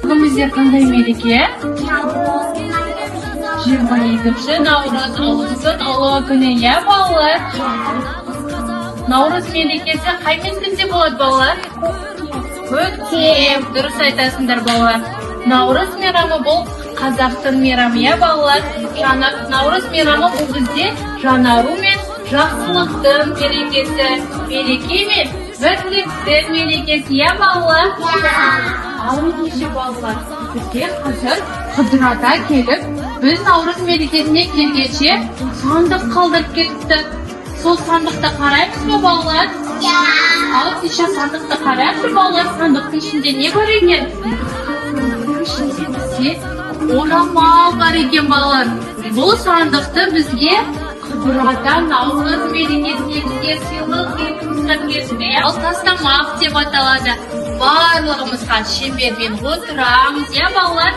Бүгінімізде қандай мереке? 22-ші Наурыз ұлыстың ұлы күні, иә балалар? Наурыз мерекесі қай мезгілде болады балалар? Көктем. Дұрыс айтасыңдар балалар. Наурыз мейрамы бұл қазақтың мейрамы, иә балалар? Наурыз мейрамы бұл бізде жаңару мен жақсылықтың мерекесі. Мереке мен бірліктің мерекесі, иә балалар? Ал ендеше балалар, бізге қазір Қыдыр ата келіп, біз наурыз мерекесіне келгенше сандық қалдырып кетті. Сол сандықты қараймыз ба балалар? Ал ендеше сандықты қараймыз балалар, сандықтың ішінде не бар екен? Ішінде бізде орамал бар екен балалар. Бұл сандықты бізге Қыдыр ата наурыз мерекесіне бізге сыйлық етіп кетті. Ал тастамақ деп аталады. Барлығымызға шеңбермен отырамыз, иә балалар?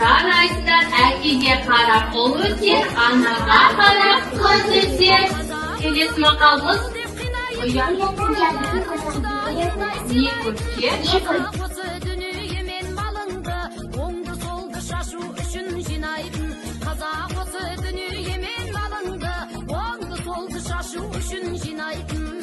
Жарайсыздар, әкеге қарап қол өтер, анаға қарап қыз өтер. Келесі мақалымыз не көтер? Оңды солды шашу үшін жинайтын қазақ осы дүниемен малынды. Оңды солды шашу үшін жинайтын